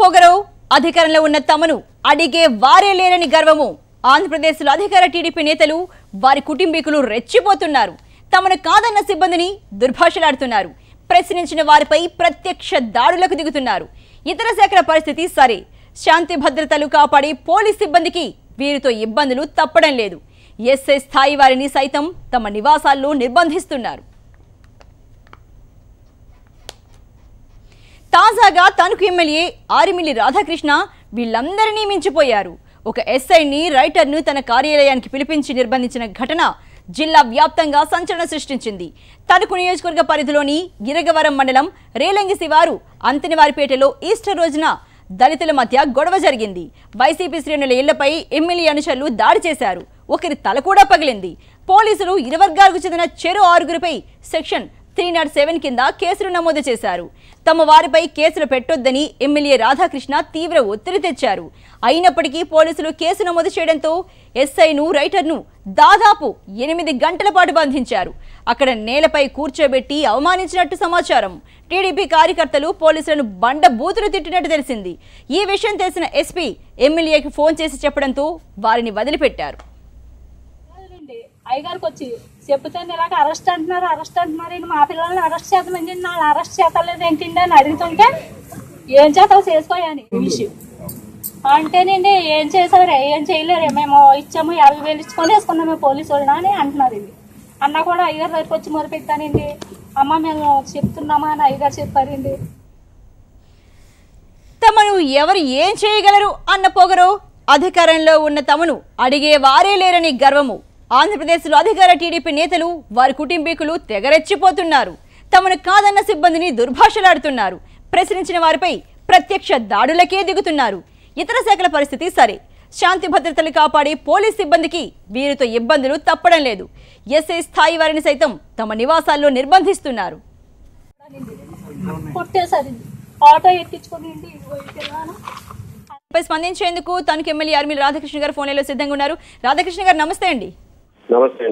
పొగరో అధికారంలో ఉన్న తమను అడిగే వారే లేరని గర్వము. ఆంధ్రప్రదేశ్లో అధికార టీడీపీ నేతలు వారి కుటుంబీకులు రెచ్చిపోతున్నారు. తమను కాదన్న సిబ్బందిని దుర్భాషలాడుతున్నారు. ప్రశ్నించిన వారిపై ప్రత్యక్ష దాడులకు దిగుతున్నారు. ఇతర శాఖల పరిస్థితి సరే, శాంతి భద్రతలు కాపాడే పోలీస్ సిబ్బందికి వీరితో ఇబ్బందులు తప్పడం లేదు. ఎస్ఐ స్థాయి వారిని సైతం తమ నివాసాల్లో నిర్బంధిస్తున్నారు. తాజాగా తణుకు ఎమ్మెల్యే ఆరిమిల్లి రాధాకృష్ణ వీళ్ళందరినీ మించిపోయారు. ఒక ఎస్ఐని రైటర్ను తన కార్యాలయానికి పిలిపించి నిర్బంధించిన ఘటన జిల్లా వ్యాప్తంగా సంచలనం సృష్టించింది. తణుకు నియోజకవర్గ పరిధిలోని గిరగవరం మండలం రేలంగి శివారు అంతనివారిపేటలో ఈస్టర్ రోజున దళితుల మధ్య గొడవ జరిగింది. వైసీపీ శ్రేణుల ఇళ్లపై ఎమ్మెల్యే అనుచరులు దాడి చేశారు. ఒకరి తల కూడా పగిలింది. పోలీసులు ఇరు వర్గాలకు చెందిన చెరో 6గురిపై సెక్షన్ 307 కింద కేసులు నమోదు చేశారు. తమ వారిపై కేసులు పెట్టొద్దని ఎమ్మెల్యే రాధాకృష్ణ తీవ్ర ఒత్తిడి తెచ్చారు. అయినప్పటికీ పోలీసులు కేసు నమోదు చేయడంతో ఎస్ఐను రైటర్ను దాదాపు 8 గంటల పాటు బంధించారు. అక్కడ నేలపై కూర్చోబెట్టి అవమానించినట్టు సమాచారం. టీడీపీ కార్యకర్తలు పోలీసులను బండ బూతులు తిట్టినట్టు తెలిసింది. ఈ విషయం తెలిసిన ఎస్పీ ఎమ్మెల్యేకి ఫోన్ చేసి చెప్పడంతో వారిని వదిలిపెట్టారు. అయ్యగారికి వచ్చి చెప్తే ఇలాగ అరెస్ట్ అంటున్నారు మా పిల్లల్ని అరెస్ట్ చేద్దామని వాళ్ళు అరెస్ట్ చేతలేదు ఏంటండి అని అడుగుతుంటే ఏం చేస్తావు చేసుకోయని విషయం అంటేనండి ఏం చేసారు ఏం చేయలేరు మేము ఇచ్చాము 50,000 ఇచ్చుకొని వేసుకున్నాము పోలీసు వాళ్ళని అని అంటున్నారు. ఇది అన్న కూడా అయ్యగారి దగ్గరికి వచ్చి మొదలుపెట్టానండి. అమ్మ మేము చెప్తున్నామా అని అయ్యగారు చెప్పారండి. తమను ఎవరు ఏం చేయగలరు అన్న పొగరు, అధికారంలో ఉన్న తమను అడిగే వారే లేరని గర్వము. ఆంధ్రప్రదేశ్లో అధికార టీడీపీ నేతలు వారి కుటుంబీకులు తెగరెచ్చిపోతున్నారు. తమను కాదన్న సిబ్బందిని దుర్భాషలాడుతున్నారు. ప్రశ్నించిన వారిపై ప్రత్యక్ష దాడులకే దిగుతున్నారు. ఇతర శాఖల పరిస్థితి సరే, శాంతి భద్రతలు కాపాడే పోలీస్ సిబ్బందికి వీరితో ఇబ్బందులు తప్పడం లేదు. ఎస్ఐ స్థాయి వారిని సైతం తమ నివాసాల్లో నిర్బంధిస్తున్నారు. స్పందించేందుకు తణుకు ఎమ్మెల్యే ఆరిమిల్లి రాధాకృష్ణ గారు ఫోన్లో సిద్ధంగా ఉన్నారు. రాధాకృష్ణ గారు నమస్తే అండి. నమస్తే.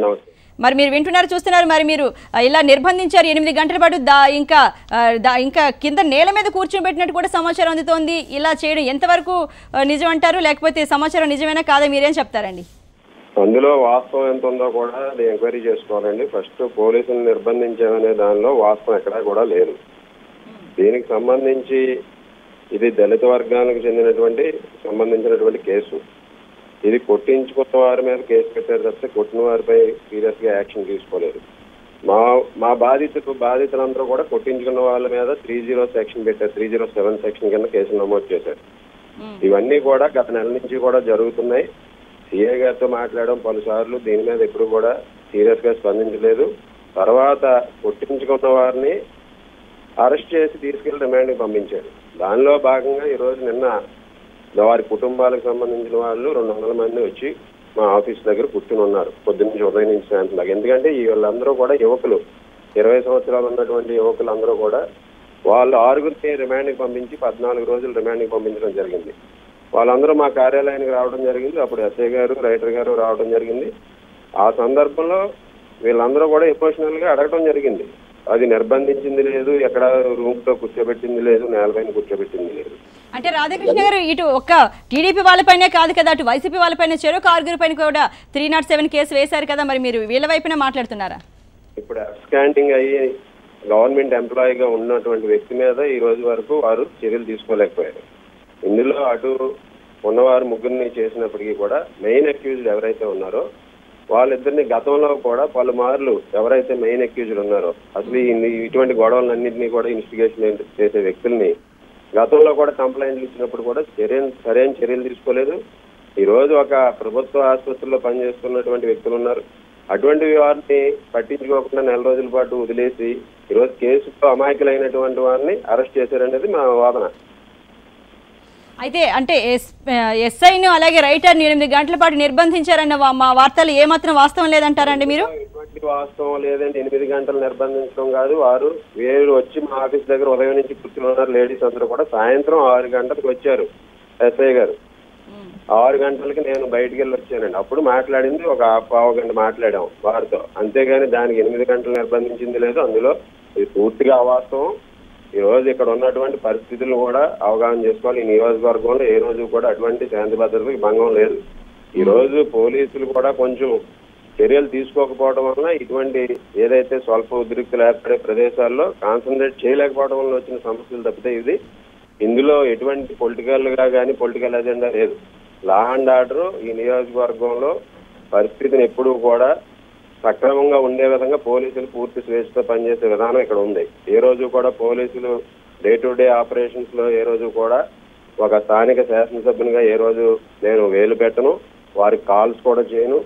మరి మీరు వింటున్నారు, చూస్తున్నారు. మరి మీరు ఇలా నిర్బంధించారు 8 గంటల పాటు. ఇంకా కింద నేల మీద కూర్చోబెట్టినట్టు కూడా సమాచారం అందుతోంది. ఇలా చేయడం ఎంతవరకు నిజం అంటారు, లేకపోతే సమాచారం నిజమేనా కాదా మీరేం చెప్తారండి? అందులో వాస్తవం ఎంత ఉందో కూడా అది ఎంక్వైరీ చేసుకోవాలండి. ఫస్ట్ పోలీసులు నిర్బంధించామనే దానిలో వాస్తవం ఎక్కడా కూడా లేదు. దీనికి సంబంధించి ఇది దళిత వర్గానికి సంబంధించినటువంటి కేసు. ఇది కొట్టించుకున్న వారి మీద కేసు పెట్టారు తప్పితే కొట్టిన వారిపై సీరియస్ గా యాక్షన్ తీసుకోలేదు. మా బాధితులందరూ కూడా కొట్టించుకున్న వాళ్ళ మీద 30 సెక్షన్ పెట్టారు. 307 సెక్షన్ కింద కేసు నమోదు చేశారు. ఇవన్నీ కూడా గత నెల నుంచి కూడా జరుగుతున్నాయి. సిఐ గారితో మాట్లాడడం పలుసార్లు, దీని మీద ఎప్పుడు కూడా సీరియస్ గా స్పందించలేదు. తర్వాత కొట్టించుకున్న వారిని అరెస్ట్ చేసి తీసుకెళ్లి రిమాండ్కి పంపించారు. దానిలో భాగంగా ఈ రోజు నిన్న వారి కుటుంబాలకు సంబంధించిన వాళ్ళు 200 మంది వచ్చి మా ఆఫీస్ దగ్గర కూర్చుని ఉన్నారు పొద్దున్న ఉదయం నుంచి సాయంత్రం. ఎందుకంటే వీళ్ళందరూ కూడా యువకులు, 20 సంవత్సరాలు ఉన్నటువంటి యువకులు అందరూ కూడా వాళ్ళు 6గురిని రిమాండ్కి పంపించి 14 రోజులు రిమాండ్కి పంపించడం జరిగింది. వాళ్ళందరూ మా కార్యాలయానికి రావడం జరిగింది. అప్పుడు ఎస్ఐ గారు, రైటర్ గారు రావడం జరిగింది. ఆ సందర్భంలో వీళ్ళందరూ కూడా ఎమోషనల్ గా అడగడం జరిగింది. అది నిర్బంధించింది లేదు, ఎక్కడ రూమ్ లో కూర్చోబెట్టింది లేదు, నేలపైన కూర్చోబెట్టింది లేదు. అంటే రాధాకృష్ణ గారు ఇటు ఒక్క టీడీపీ వాళ్ళపైనే కాదు కదా, అటు వైసీపీ వాళ్ళపైన చెరో 6 పైన కూడా 307 కేసు వేశారు కదా, మరి మీరు వీళ్ళ వైపునే మాట్లాడుతున్నారా? ఇప్పుడు అబ్స్కాండింగ్ అయ్యి గవర్నమెంట్ ఎంప్లాయీగా ఉన్నటువంటి వ్యక్తి మీద ఈ రోజు వరకు వారు చర్యలు తీసుకోలేకపోయారు. ఇందులో అటు ఉన్నవారు 3 చేసినప్పటికీ కూడా మెయిన్ అక్యూజ్డ్ ఎవరైతే ఉన్నారో వాళ్ళిద్దరిని గతంలో కూడా పలుమార్లు ఎవరైతే మెయిన్ అక్యూజ్డ్ ఉన్నారో అసలు ఇటువంటి గొడవలన్నింటినీ కూడా ఇన్వెస్టిగేషన్ చేసే వ్యక్తుల్ని గతంలో కూడా కంప్లైంట్లు ఇచ్చినప్పుడు కూడా సరైన చర్యలు తీసుకోలేదు. ఈ రోజు ఒక ప్రభుత్వ ఆసుపత్రిలో పనిచేస్తున్నటువంటి వ్యక్తులు ఉన్నారు. అటువంటి వారిని పట్టించుకోకుండా నెల రోజుల పాటు వదిలేసి ఈరోజు కేసుతో అమాయకులైనటువంటి వారిని అరెస్ట్ చేశారనేది మా వాదన. అయితే అంటే ఎస్ఐను అలాగే రైటర్ని 8 గంటల పాటు నిర్బంధించారన్న మా వార్తలు ఏమాత్రం వాస్తవం లేదంటారండి మీరు? ఎటువంటి వాస్తవం లేదండి. 8 గంటలు నిర్బంధించడం కాదు. వారు వచ్చి మా ఆఫీస్ దగ్గర ఉదయం నుంచి కూర్చుని ఉన్నారు. లేడీస్ అందరూ కూడా సాయంత్రం 6 గంటలకు వచ్చారు. ఎస్ఐ గారు 6 గంటలకి నేను బయటికి వెళ్ళి వచ్చానండి. అప్పుడు మాట్లాడింది ఒక పావు గంట మాట్లాడాం వారితో, అంతేగాని దానికి 8 గంటలు నిర్బంధించింది లేదు. అందులో ఇది పూర్తిగా అవాస్తవం. ఈ రోజు ఇక్కడ ఉన్నటువంటి పరిస్థితులు కూడా అవగాహన చేసుకోవాలి. ఈ నియోజకవర్గంలో ఏ రోజు కూడా అటువంటి శాంతి భద్రతకి భంగం లేదు. ఈ రోజు పోలీసులు కూడా కొంచెం చర్యలు తీసుకోకపోవడం వలన ఇటువంటి ఏదైతే స్వల్ప ఉద్రిక్తులు ఏర్పడే ప్రదేశాల్లో కాన్సన్ట్రేట్ చేయలేకపోవడం వల్ల వచ్చిన సమస్యలు తప్పితే ఇది ఇందులో ఎటువంటి పొలిటికల్ గా కానీ పొలిటికల్ ఎజెండా లేదు. లా అండ్ ఆర్డర్ ఈ నియోజకవర్గంలో పరిస్థితిని ఎప్పుడూ కూడా సక్రమంగా ఉండే విధంగా పోలీసులు పూర్తి స్వేచ్ఛతో పనిచేసే విధానం ఇక్కడ ఉంది. ఏ రోజు కూడా పోలీసులు డే టు డే ఆపరేషన్స్ లో ఏ రోజు కూడా ఒక స్థానిక శాసనసభ్యునిగా ఏ రోజు నేను వేలు పెట్టను, వారికి కాల్స్ కూడా చేయను.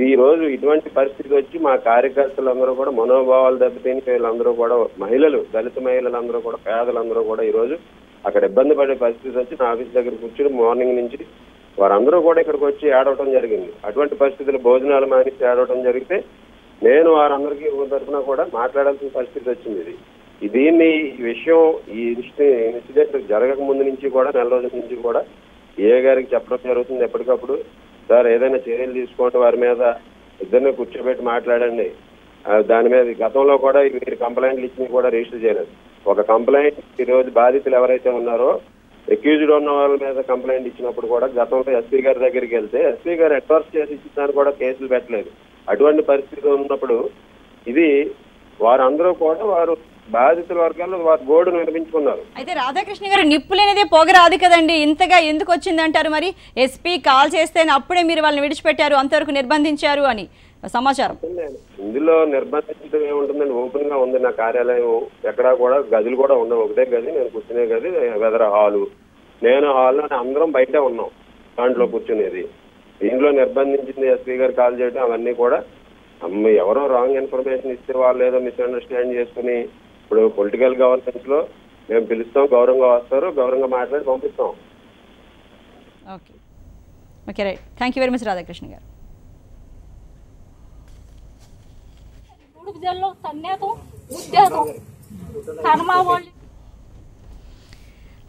ఈ రోజు ఇటువంటి పరిస్థితి వచ్చి మా కార్యకర్తలందరూ కూడా మనోభావాలు దెబ్బతిని వీళ్ళందరూ కూడా మహిళలు, దళిత మహిళలందరూ కూడా, పేదలందరూ కూడా ఈ రోజు అక్కడ ఇబ్బంది పడే పరిస్థితి వచ్చి నా ఆఫీస్ దగ్గర కూర్చుని మార్నింగ్ నుంచి వారందరూ కూడా ఇక్కడికి వచ్చి ఏడవటం జరిగింది. అటువంటి పరిస్థితులు భోజనాలు మానేసి ఏడవటం జరిగితే నేను వారందరికీ తరఫున కూడా మాట్లాడాల్సిన పరిస్థితి వచ్చింది. దీన్ని ఈ విషయం ఈ ఇన్సిడెంట్ జరగక ముందు నుంచి కూడా నెల రోజుల నుంచి కూడా ఏ గారికి చెప్పడం జరుగుతుంది ఎప్పటికప్పుడు. సార్ ఏదైనా చర్యలు తీసుకోండి, వారి మీద ఇద్దరిని కూర్చోబెట్టి మాట్లాడండి. దాని మీద గతంలో కూడా మీరు కంప్లైంట్లు ఇచ్చి కూడా రిజిస్టర్ చేయలేదు. ఒక కంప్లైంట్ ఈ రోజు బాధితులు ఎవరైతే ఉన్నారో అక్యూజ్డ్ ఉన్న వాళ్ళ మీద కంప్లైంట్ ఇచ్చినప్పుడు కూడా గతంలో ఎస్పీ గారి దగ్గరికి వెళ్తే ఎస్పీ గారు అడ్వర్స్ చేసి ఇచ్చిన కూడా కేసులు పెట్టలేదు. అటువంటి పరిస్థితి ఉన్నప్పుడు ఇది వారందరూ కూడా వారు బాధితుల వర్గాల్లో వారి గోడును వినిపించుకున్నారు. అయితే రాధాకృష్ణ గారు నిప్పులేనిదే పొగరాదు కదండి, ఇంతగా ఎందుకు వచ్చిందంటారు? మరి ఎస్పీ కాల్ చేస్తే అప్పుడే మీరు వాళ్ళని విడిచిపెట్టారు, అంతవరకు నిర్బంధించారు అని సమాచారం. ఇందులో నిర్బంధించడం ఏముంటుందండి, ఓపెన్ గా ఉంది నా కార్యాలయం. ఎక్కడా కూడా గదులు కూడా ఉండవు, ఒకటే గది, నేను కూర్చునే గది వెదర్ హాలు. నేను హాల్లో అందరం బయటే ఉన్నాం దాంట్లో కూర్చునేది. దీంట్లో నిర్బంధించింది ఎస్పీ గారు కాల్ చేయడం అవన్నీ కూడా ఎవరో రాంగ్ ఇన్ఫర్మేషన్ ఇస్తే వాళ్ళు ఏదో మిస్అండర్స్టాండ్ చేసుకుని ఇప్పుడు పొలిటికల్ గవర్నెన్స్ లో మేము పిలుస్తాం, గౌరవంగా వస్తారు, గౌరవంగా మాట్లాడి పంపిస్తాం. Okay okay right, thank you very much Radhakrishna గారు.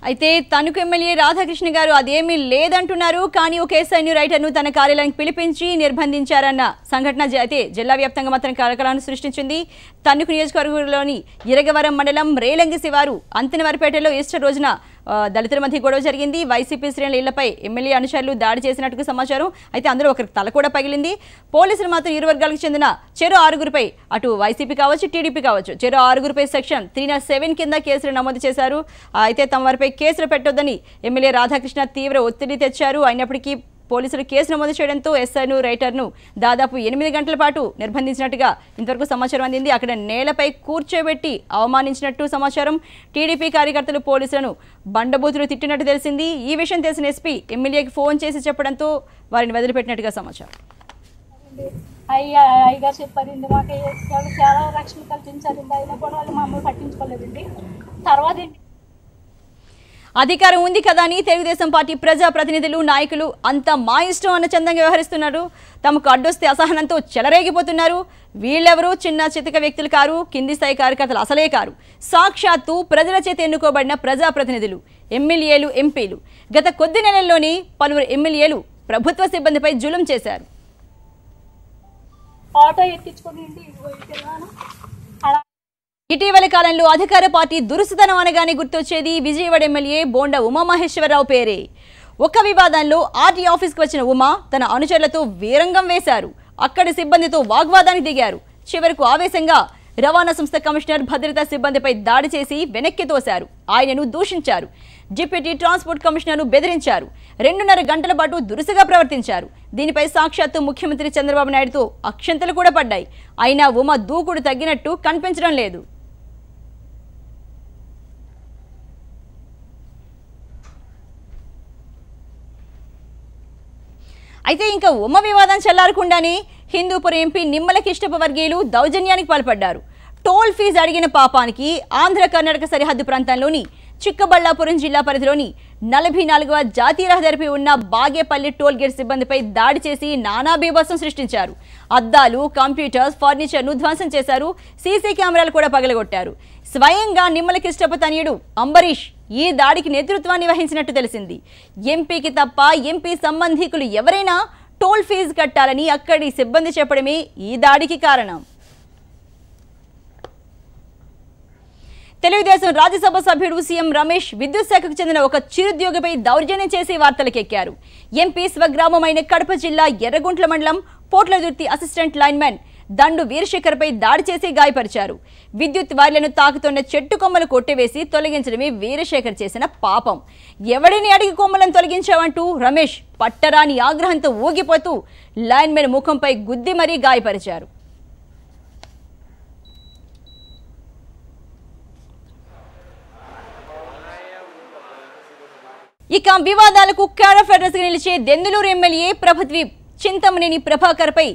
అయితే తణుకు ఎమ్మెల్యే రాధాకృష్ణ గారు అదేమీ లేదంటున్నారు. కానీ ఒక ఎస్ఐని రైటర్ను తన కార్యాలయానికి పిలిపించి నిర్బంధించారన్న సంఘటన అయితే జిల్లా వ్యాప్తంగా మాత్రం కలకలాన్ని సృష్టించింది. తణుకు నియోజకవర్గంలోని ఇరగవరం మండలం రేలంగి శివారు అంతనవారిపేటలో ఈస్టర్ రోజున దళితుల మధ్య గొడవ జరిగింది. వైసీపీ శ్రేణుల ఇళ్లపై ఎమ్మెల్యే అనుచరులు దాడి చేసినట్టుగా సమాచారం. అయితే అందులో ఒకరికి తల కూడా పగిలింది. పోలీసులు మాత్రం ఇరు వర్గాలకు చెందిన చెరో 6గురిపై, అటు వైసీపీ కావచ్చు టీడీపీ కావచ్చు, చెరో 6గురిపై సెక్షన్ 307 కింద కేసులు నమోదు చేశారు. అయితే తమ వారిపై కేసులు పెట్టొద్దని ఎమ్మెల్యే రాధాకృష్ణ తీవ్ర ఒత్తిడి తెచ్చారు. అయినప్పటికీ పోలీసులు కేసు నమోదు చేయడంతో ఎస్ఐను రైటర్ను దాదాపు 8 గంటల పాటు నిర్బంధించినట్టుగా ఇంతవరకు సమాచారం అందింది. అక్కడ నేలపై కూర్చోబెట్టి అవమానించినట్టు సమాచారం. టీడీపీ కార్యకర్తలు పోలీసులను బండబూతులు తిట్టినట్టు తెలిసింది. ఈ విషయం తెలిసిన ఎస్పీ ఎమ్మెల్యేకి ఫోన్ చేసి చెప్పడంతో వారిని వదిలిపెట్టినట్టుగా సమాచారం. అయ్యగారు చెప్పారండి, మాకు చాలా రక్షణ కల్పించారండి, అయినా కూడా వాళ్ళు మమ్మల్ని పట్టించుకోలేదండి. తర్వాత అధికారం ఉంది కదా అని తెలుగుదేశం పార్టీ ప్రజాప్రతినిధులు, నాయకులు అంతా మా ఇష్టం అన్న చందంగా వ్యవహరిస్తున్నారు. తమకు అడ్డొస్తే అసహనంతో చెలరేగిపోతున్నారు. వీళ్ళెవరూ చిన్న చితక వ్యక్తులు కారు, కింది స్థాయి కార్యకర్తలు అసలే కారు. సాక్షాత్తు ప్రజల చేత ఎన్నుకోబడిన ప్రజాప్రతినిధులు, ఎమ్మెల్యేలు, ఎంపీలు. గత కొద్ది నెలల్లోనే పలువురు ఎమ్మెల్యేలు ప్రభుత్వ సిబ్బందిపై జులుం చేశారు. ఆటో ఎక్కించుకొని ఇటీవలి కాలంలో అధికార పార్టీ దురుసుతనం అనగానే గుర్తొచ్చేది విజయవాడ ఎమ్మెల్యే బోండా ఉమామహేశ్వరరావు పేరే. ఒక వివాదంలో ఆర్టీ ఆఫీస్కి వచ్చిన ఉమా తన అనుచరులతో వీరంగం వేశారు. అక్కడి సిబ్బందితో వాగ్వాదానికి దిగారు. చివరకు ఆవేశంగా రవాణా సంస్థ కమిషనర్ భద్రతా సిబ్బందిపై దాడి చేసి వెనక్కి తోశారు. ఆయనను దూషించారు. డిప్యూటీ ట్రాన్స్పోర్ట్ కమిషనర్ను బెదిరించారు. 2.5 గంటల పాటు దురుసుగా ప్రవర్తించారు. దీనిపై సాక్షాత్తు ముఖ్యమంత్రి చంద్రబాబు నాయుడుతో అక్షంతలు కూడా పడ్డాయి. అయినా ఉమా దూకుడు తగ్గినట్టు కనిపించడం లేదు. అయితే ఇంకా ఉమ వివాదం చల్లారకుండానే హిందూపురం ఎంపీ నిమ్మల కిష్టప వర్గీయులు దౌర్జన్యానికి పాల్పడ్డారు. టోల్ ఫీజు అడిగిన పాపానికి ఆంధ్ర కర్ణాటక సరిహద్దు ప్రాంతంలోని చిక్కబళ్ళాపురం జిల్లా పరిధిలోని 44వ జాతీయ రహదారిపై ఉన్న బాగేపల్లి టోల్ గేట్ సిబ్బందిపై దాడి చేసి నానా బీభత్సం సృష్టించారు. అద్దాలు, కంప్యూటర్స్, ఫర్నిచర్ను ధ్వంసం చేశారు. సీసీ కెమెరాలు కూడా పగలగొట్టారు. స్వయంగా నిమ్మల కిష్టప తనయుడు అంబరీష్ ఈ దాడికి నేతృత్వాన్ని వహించినట్టు తెలిసింది. ఎంపీకి తప్ప ఎంపీ సంబంధికులు ఎవరైనా టోల్ ఫీజు కట్టాలని అక్కడి సిబ్బంది చెప్పడమే ఈ దాడికి కారణం. తెలుగుదేశం రాజ్యసభ సభ్యుడు సీఎం రమేష్ విద్యుత్ శాఖకు చెందిన ఒక చిరుద్యోగిపై దౌర్జన్యం చేసి వార్తలకెక్కారు. ఎంపీ స్వగ్రామమైన కడప జిల్లా ఎర్రగుంట్ల మండలం పోట్లదుర్తి అసిస్టెంట్ లైన్మెన్ దండు వీరశేఖర్పై దాడి చేసి గాయపరిచారు. విద్యుత్ వైర్లను తాకుతున్న చెట్టు కొమ్మలు కొట్టివేసి తొలగించడమే వీరశేఖర్ చేసిన పాపం. ఎవడిని అడిగి కొమ్మలను తొలగించావంటూ రమేష్ పట్టరాని ఆగ్రహంతో ఊగిపోతూ లైన్మెన్ ముఖంపై గుద్ది మరీ గాయపరిచారు. ఇక వివాదాలకు క్యాడఫెడర్స్ గా నిలిచే దెందులూరు ఎమ్మెల్యే ప్రభుత్వ చింతమనేని ప్రభాకర్ పై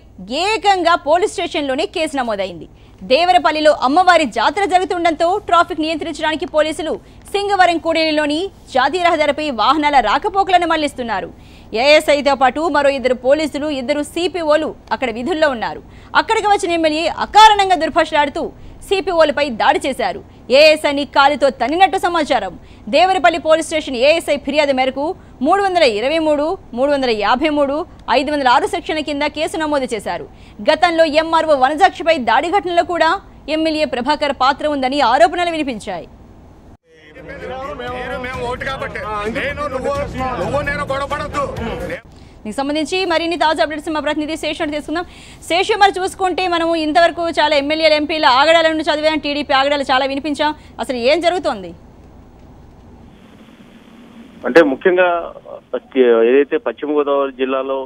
ఏకంగా పోలీస్ స్టేషన్లోనే కేసు నమోదైంది. దేవరపల్లిలో అమ్మవారి జాతర జరుగుతుండటంతో ట్రాఫిక్ నియంత్రించడానికి పోలీసులు సింగవరం కూడలిలోని జాతీయ రహదారిపై వాహనాల రాకపోకలను మళ్లిస్తున్నారు. ఏఎస్ఐతో పాటు మరో 2 పోలీసులు 2 సిపిఓలు అక్కడ విధుల్లో ఉన్నారు. అక్కడికి వచ్చిన ఎమ్మెల్యే అకారణంగా దుర్భాషలాడుతూ సిపిఓలపై దాడి చేశారు. ఏఎస్ఐని కాలితో తన్నినట్టు సమాచారం. దేవరపల్లి పోలీస్ స్టేషన్ ఏఎస్ఐ ఫిర్యాదు మేరకు 323, 353, 506 సెక్షన్ల కింద కేసు నమోదు చేశారు. గతంలో ఎంఆర్ఓ వనజాక్షిపై దాడి ఘటనలో కూడా ఎమ్మెల్యే ప్రభాకర్ పాత్ర ఉందని ఆరోపణలు వినిపించాయి. దీనికి సంబంధించి మరిన్ని తాజా అప్డేట్స్ మా ప్రతినిధి శేషు తీసుకుందాం. శేషు, మరి చూసుకుంటే మనము ఇంతవరకు చాలా ఎమ్మెల్యేలు ఎంపీల ఆగడాల నుండి చదివాం, టీడీపీ ఆగడాలు చాలా వినిపించాం. అసలు ఏం జరుగుతోంది? అంటే ముఖ్యంగా ఏదైతే పశ్చిమ గోదావరి జిల్లాలో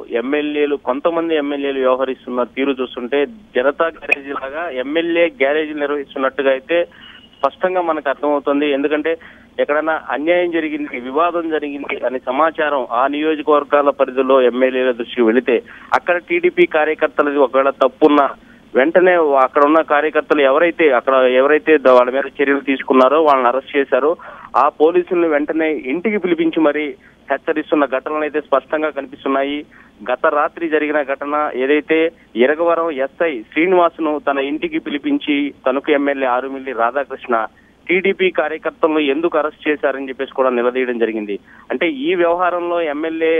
కొంతమంది ఎమ్మెల్యేలు వ్యవహరిస్తున్న తీరు చూస్తుంటే జనతా గ్యారేజ్ లాగా ఎమ్మెల్యే గ్యారేజ్ నిర్వహిస్తున్నట్టుగా అయితే స్పష్టంగా మనకు అర్థమవుతుంది. ఎందుకంటే ఎక్కడైనా అన్యాయం జరిగింది, వివాదం జరిగింది అనే సమాచారం ఆ నియోజకవర్గాల పరిధిలో ఎమ్మెల్యేల దృష్టికి వెళితే అక్కడ టీడీపీ కార్యకర్తలది ఒకవేళ తప్పున్నా వెంటనే అక్కడ ఉన్న కార్యకర్తలు ఎవరైతే వాళ్ళ మీద చర్యలు తీసుకున్నారో వాళ్ళని అరెస్ట్ చేశారో ఆ పోలీసులను వెంటనే ఇంటికి పిలిపించి మరీ హెచ్చరిస్తున్న ఘటనలు అయితే స్పష్టంగా కనిపిస్తున్నాయి. గత రాత్రి జరిగిన ఘటన ఏదైతే ఇరగవరం ఎస్ఐ శ్రీనివాసును తన ఇంటికి పిలిపించి తణుకు ఎమ్మెల్యే ఆరుమిల్లి రాధాకృష్ణ టీడీపీ కార్యకర్తలను ఎందుకు అరెస్ట్ చేశారని చెప్పేసి కూడా నిలదీయడం జరిగింది. అంటే ఈ వ్యవహారంలో ఎమ్మెల్యే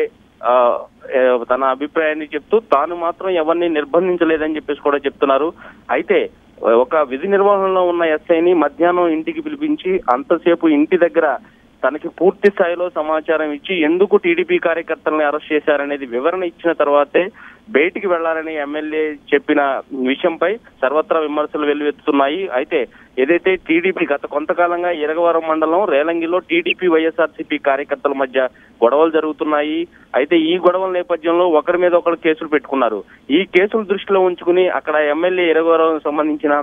తన అభిప్రాయాన్ని చెప్తూ తాను మాత్రం ఎవరిని నిర్బంధించలేదని చెప్పేసి కూడా చెప్తున్నారు. అయితే ఒక విధి నిర్వహణలో ఉన్న ఎస్ఐని మధ్యాహ్నం ఇంటికి పిలిపించి అంతసేపు ఇంటి దగ్గర తనకి పూర్తి స్థాయిలో సమాచారం ఇచ్చి ఎందుకు టీడీపీ కార్యకర్తలని అరెస్ట్ చేశారనేది వివరణ ఇచ్చిన తర్వాతే బయటికి వెళ్లాలని ఎమ్మెల్యే చెప్పిన విషయంపై సర్వత్రా విమర్శలు వెల్లువెత్తుతున్నాయి. అయితే ఏదైతే టీడీపీ గత కొంతకాలంగా ఇరగవరం మండలం రేలంగిలో టీడీపీ వైఎస్ఆర్సీపీ కార్యకర్తల మధ్య గొడవలు జరుగుతున్నాయి. అయితే ఈ గొడవల నేపథ్యంలో ఒకరి మీద ఒకరు కేసులు పెట్టుకున్నారు. ఈ కేసులు దృష్టిలో ఉంచుకుని అక్కడ ఎమ్మెల్యే ఇరగవరం సంబంధించిన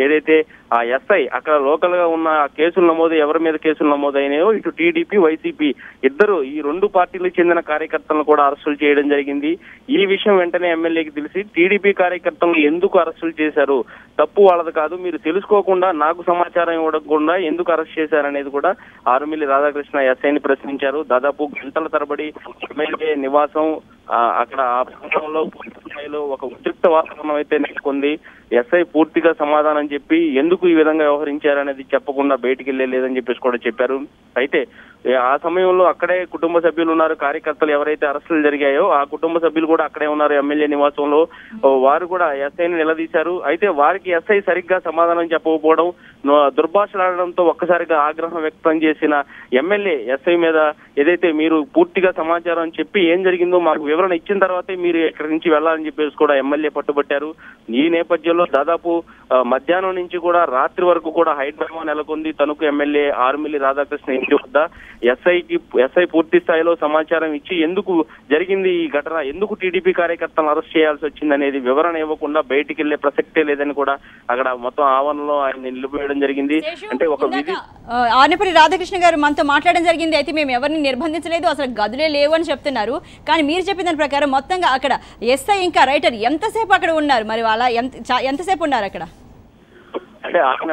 ఏదైతే ఆ ఎస్ఐ అక్కడ లోకల్ గా ఉన్న కేసులు నమోదు ఎవరి మీద కేసులు నమోదైనాయో ఇటు టీడీపీ వైసీపీ ఇద్దరు ఈ 2 పార్టీలకు చెందిన కార్యకర్తలను కూడా అరెస్టులు చేయడం జరిగింది. ఈ విషయం వెంటనే ఎమ్మెల్యేకి తెలిసి టీడీపీ కార్యకర్తలను ఎందుకు అరెస్టులు చేశారు, తప్పు వాళ్ళది కాదు, మీరు తెలుసుకోకుండా నాకు సమాచారం ఇవ్వకుండా ఎందుకు అరెస్ట్ చేశారనేది కూడా ఆరుమిల్లి రాధాకృష్ణ ఎస్ఐని ప్రశ్నించారు. దాదాపు గంటల తరబడి ఎమ్మెల్యే నివాసం అక్కడ ఆ ప్రాంతంలో ఒక ఉద్రిక్త వాతావరణం అయితే నెలకొంది. ఎస్ఐ పూర్తిగా సమాధానం చెప్పి ఎందుకు ఈ విధంగా వ్యవహరించారనేది చెప్పకుండా బయటికి వెళ్ళలేదని చెప్పేసి కూడా చెప్పారు. అయితే ఆ సమయంలో అక్కడే కుటుంబ సభ్యులు ఉన్నారు. కార్యకర్తలు ఎవరైతే అరెస్టులు జరిగాయో ఆ కుటుంబ సభ్యులు కూడా అక్కడే ఉన్నారు ఎమ్మెల్యే నివాసంలో. వారు కూడా ఎస్ఐని నిలదీశారు. అయితే వారికి ఎస్ఐ సరిగ్గా సమాధానం చెప్పకపోవడం, దుర్భాషలాడడంతో ఒక్కసారిగా ఆగ్రహం వ్యక్తం చేసిన ఎమ్మెల్యే ఎస్ఐ మీద ఏదైతే మీరు పూర్తిగా సమాచారం చెప్పి ఏం జరిగిందో మాకు వివరణ ఇచ్చిన తర్వాతే మీరు ఇక్కడి నుంచి వెళ్లాలని చెప్పేసి కూడా ఎమ్మెల్యే పట్టుబట్టారు. ఈ నేపథ్యంలో దాదాపు మధ్యాహ్నం నుంచి కూడా రాత్రి వరకు కూడా హైడ్రామా నెలకొంది. తణుకు ఎమ్మెల్యే ఆరుమిల్లి రాధాకృష్ణ ఇంటి వద్ద ఎస్ఐ పూర్తి స్థాయిలో సమాచారం ఇచ్చి ఎందుకు జరిగింది ఈ ఘటన, ఎందుకు టీడీపీ కార్యకర్తలను అరెస్ట్ చేయాల్సి వచ్చింది అనేది వివరణ ఇవ్వకుండా బయటికి వెళ్లే ప్రసక్తే లేదని కూడా అక్కడ మొత్తం ఆవరణలో ఆయన నిలిపివేయడం జరిగింది. అంటే ఒక విధి ఆర్నపల్లి రాధాకృష్ణ గారు మనతో మాట్లాడడం జరిగింది. అయితే మేము ఎవరిని నిర్బంధించలేదు, అసలు గదులే లేవు అని చెప్తున్నారు. కానీ మీరు చెప్పిన దాని ప్రకారం మొత్తంగా అక్కడ ఎస్ఐ ఇంకా రైటర్ ఎంతసేపు అక్కడ ఉన్నారు? మరి అలా ఎంతసేపు ఉన్నారు అక్కడ? అంటే ఆయన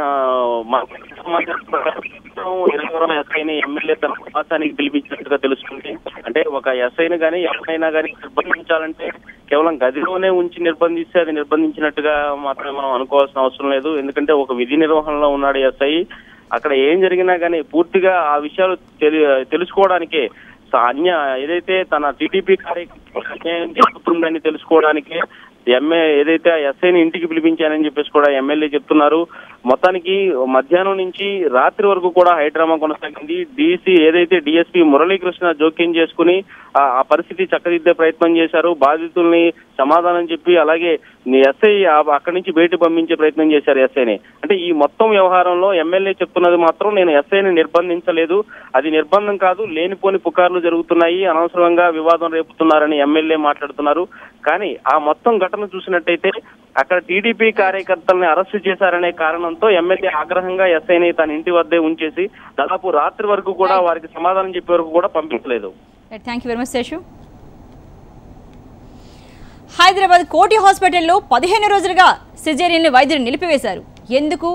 ఎస్ఐని ఎమ్మెల్యే తన నివాసానికి పిలిపించినట్టుగా తెలుస్తుంది. అంటే ఒక ఎస్ఐని కానీ ఎవరైనా కానీ నిర్బంధించాలంటే కేవలం గదిలోనే ఉంచి నిర్బంధిస్తే అది నిర్బంధించినట్టుగా మాత్రమే మనం అనుకోవాల్సిన అవసరం లేదు. ఎందుకంటే ఒక విధి నిర్వహణలో ఉన్నాడు ఎస్ఐ. అక్కడ ఏం జరిగినా కానీ పూర్తిగా ఆ విషయాలు తెలుసుకోవడానికే ఏదైతే తన టీడీపీ కార్యక్రమం జరుగుతుందని తెలుసుకోవడానికే ఏదైతే ఎస్ఐని ఇంటికి పిలిపించానని చెప్పేసి కూడా ఎమ్మెల్యే చెప్తున్నారు. మొత్తానికి మధ్యాహ్నం నుంచి రాత్రి వరకు కూడా హైడ్రామా కొనసాగింది. ఏదైతే డిఎస్పీ మురళీకృష్ణ జోక్యం చేసుకుని ఆ పరిస్థితి చక్కదిద్దే ప్రయత్నం చేశారు. బాధితుల్ని సమాధానం చెప్పి అలాగే ఎస్ఐ అక్కడి నుంచి బయట పంపించే ప్రయత్నం చేశారు ఎస్ఐని. అంటే ఈ మొత్తం వ్యవహారంలో ఎమ్మెల్యే చెప్తున్నది మాత్రం నేను ఎస్ఐని నిర్బంధించలేదు, అది నిర్బంధం కాదు, లేనిపోని పుకార్లు జరుగుతున్నాయి, అనవసరంగా వివాదం రేపుతున్నారని ఎమ్మెల్యే మాట్లాడుతున్నారు. కానీ ఆ మొత్తం ఘటన చూసినట్టయితే అక్కడ టీడీపీ కార్యకర్తల్ని అరెస్టు చేశారనే కారణంతో ఎమ్మెల్యే ఆగ్రహంగా ఎస్ఐని తన ఇంటి వద్దే ఉంచేసి దాదాపు రాత్రి వరకు కూడా వారికి సమాధానం చెప్పే వరకు కూడా పంపించలేదు. Thank you very much Seshu. Hyderabad కోటి హాస్పిటల్లో 15 రోజులుగా సిజేరియన్ వైద్యులు నిలిపివేశారు. ఎందుకు?